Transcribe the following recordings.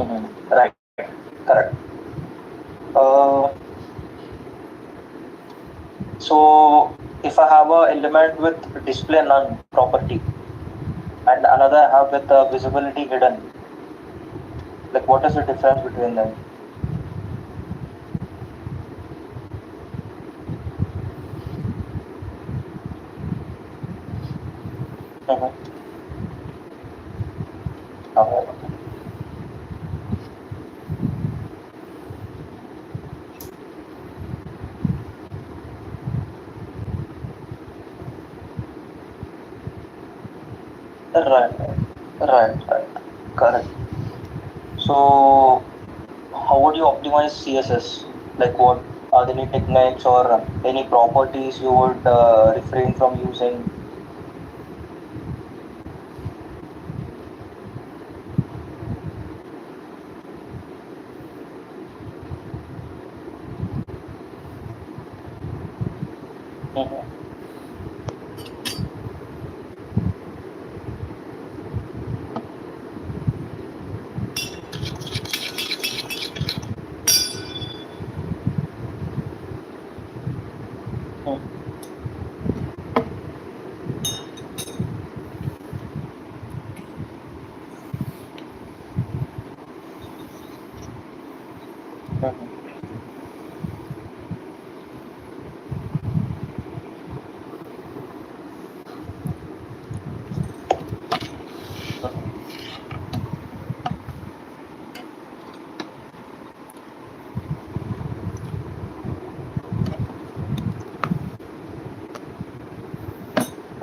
Right. Correct. Uh, so if I have a element with display none property and another I have with visibility hidden, like what is the difference between them? Mhm. Okay. Right. Right. Right. Correct. So how would you optimize CSS? Like what are there any techniques or any properties you would refrain from using? Mhm. Mhm. Mhm.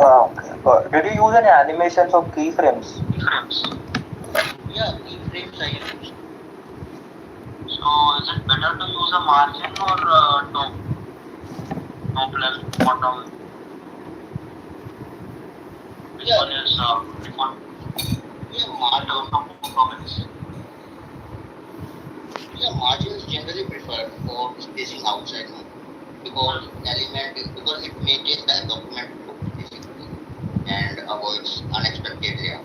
Okay. Did you use any animations or keyframes? Keyframes. Yeah, keyframes I use. So is it better to use a margin or top left, bottom? Which one is preferred? Yeah, margin of performance. Yeah, margin is generally preferred for spacing outside now because because it maintains the document look basically and avoids unexpected layout.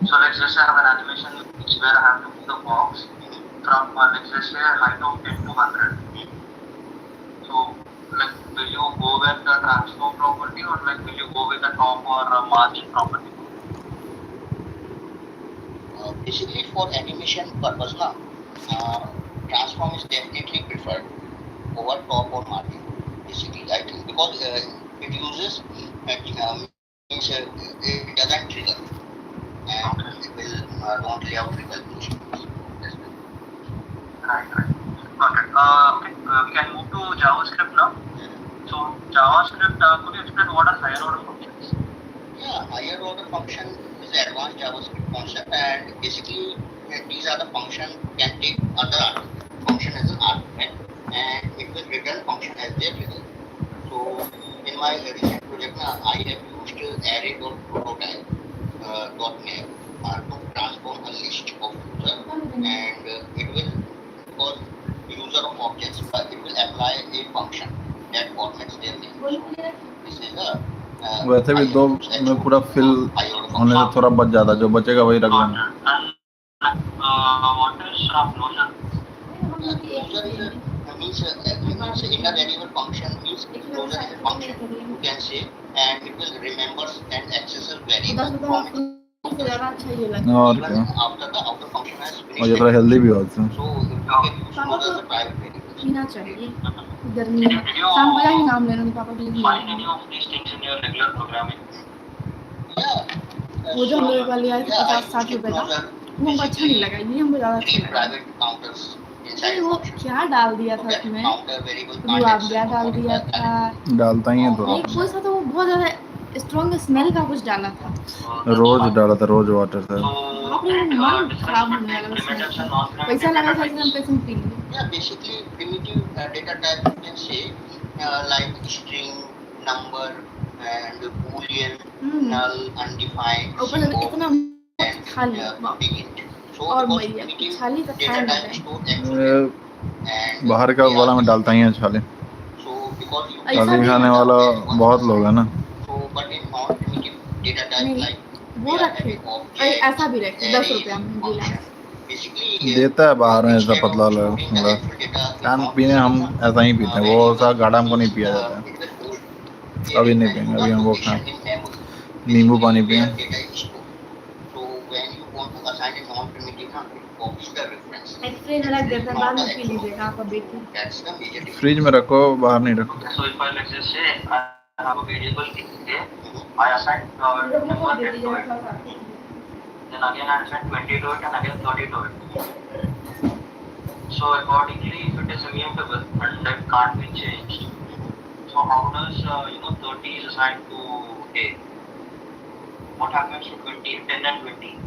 So let's just say I have an animation which where I have to move the box from let's just say height of 10 to 100. So like will you go with the transform property or like will you go with the top or margin property? Basically for animation purpose now, transform is definitely preferred over top or margin. Basically, I think because it uses means it doesn't trigger and it will don't layout trigger issues. Right, right. Got it. Okay, we can move to JavaScript now. So JavaScript, could you explain what are higher order functions? Yeah, higher order function is an advanced JavaScript concept, and basically these are the function can take other function as an argument, and it will return function as their result. So in my recent project, I have used array.prototype .NET to transform a list of user, and it will because user of objects, but it will apply a function that formats their name. So this is a वैसे भी दो में पूरा fill होने से थोड़ा बच जाता, जो बचेगा वही रख लेना। What is closure? Closure is means inner variable function means closure is a function you can say, and it will remembers and accesses variable from its और even क्या, after the outer function has और finished. ये थोड़ा healthy भी होता है। So you can use closure as a private variable. पीना चाहिए गर्मी में शाम को जाके नाम लेना पापा please Find any of these things in your regular programming? Yeah. वो जो हम लोग वाले आए थे 50-60 रुपए का वो हमको अच्छा नहीं लगा, ये हमको ज्यादा अच्छा लगा। Private counters अरे वो क्या डाल दिया था उसमें, रुआबिया डाल दिया था, डालता ही है तो एक कोई सा तो वो बहुत ज्यादा स्ट्रॉन्ग स्मेल का कुछ डाला था, रोज डाला था, रोज वाटर था। बाप रे मन खराब होने वाला उसमें, पैसा लगा था इसलिए हम कैसे पी लिए। Yeah, basically primitive data type you can say like string, number, and boolean, null, undefined, इतना खाली और मैया खाली तो खाए ना बाहर का वाला में डालता ही है छाले, खाली खाने वाला बहुत लोग है ना। नहीं वो रखे ऐसा भी रखे 10 रुपया में गीला basically देता है बाहर में ऐसा instead of पतला वाला storing the ठंडा। actual data in can one पीने हम location, ऐसा ही पीते हैं, वो when you सा गाढ़ा हमको नहीं use पिया जाता है। it will hold अभी नहीं reference पियेंगे, to अभी one हम वो खाएं, location in memory, नींबू पानी basically पिए। where data is stored. So when you want to assign a non-primitive, it copies the reference. Fridge में रख देते हैं, बाद Not the में पी actual लीजिएगा आप object. अभी की। That's the major difference. Fridge में रखो, बाहर नहीं रखो। So if I let's just say I have a variable A, I assign number 10 to it. Then again I assign 20 to it and again 30 to it. So accordingly, if it is immutable and that can't be changed, so how does 30 is assigned to A? What happens to 20, 10 and 20?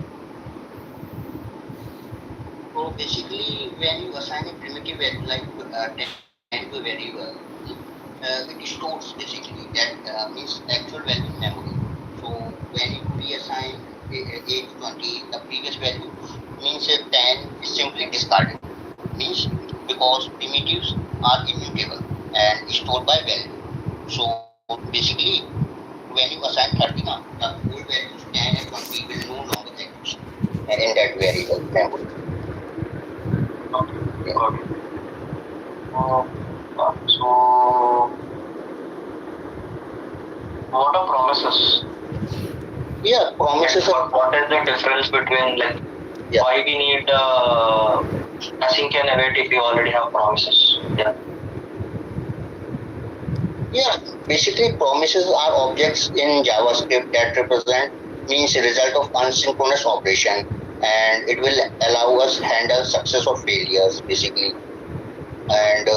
So basically, when you assign a primitive value like 10 to a variable, it stores basically that means actual value in memory. So when you reassign a to 20, the previous value means 10 is simply discarded. Means because primitives are immutable and stored by value. So basically, when you assign 30 now, the old values 10 and 20 will no longer exist in that variable memory. Okay, got it. So what are promises? Yeah, promises are. What is the difference between why we need async and await if we already have promises? Yeah. Yeah, basically promises are objects in JavaScript that represent means a result of asynchronous operation, and it will allow us handle success or failures basically, and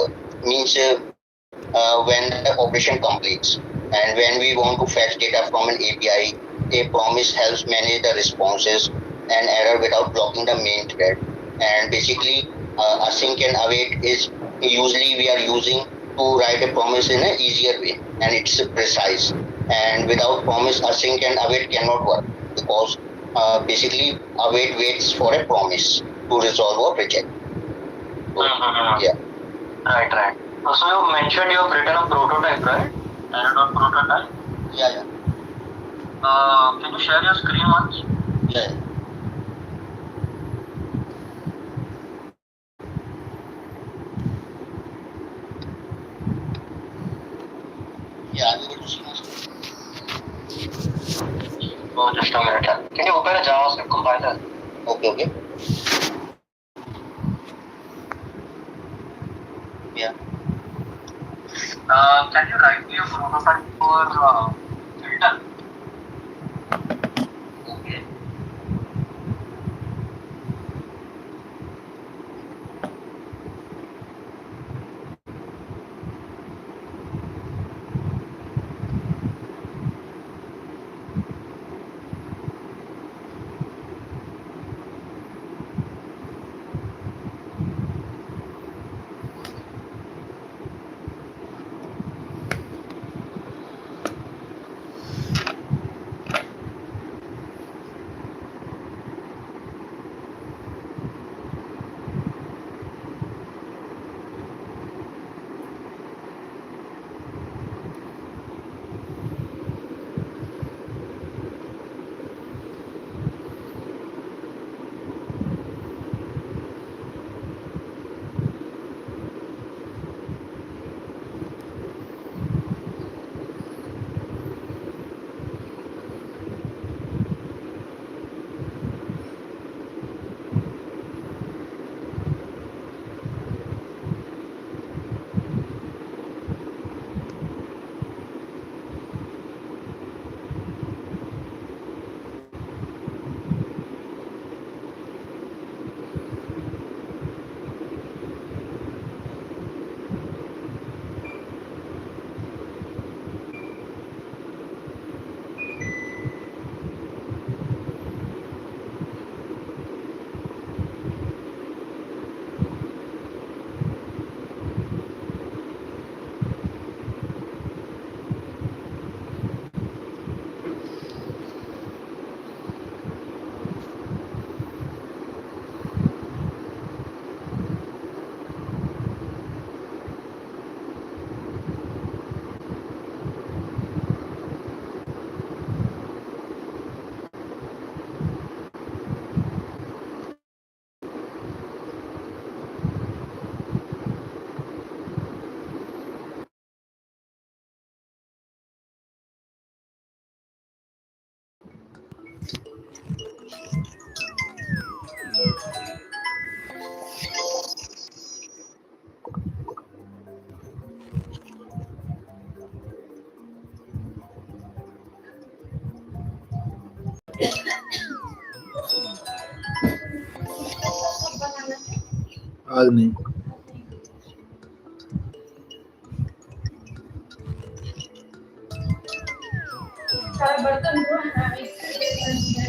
means when the operation completes, and when we want to fetch data from an API, a promise helps manage the responses and error without blocking the main thread. And basically, async and await is usually we are using to write a promise in an easier way, and it's precise. And without promise, async and await cannot work because basically await waits for a promise to resolve or reject. So, yeah. Right. So you mentioned you have written a prototype, right? Prototype. Yeah. Can you share your screen once? Yeah. Yeah, I'm able to see my screen. Oh, just a minute. Can you open a JavaScript compiler? Okay. Yeah. Can you write me a prototype for filter? Okay. आज नहीं। सारे बर्तन धो है ना,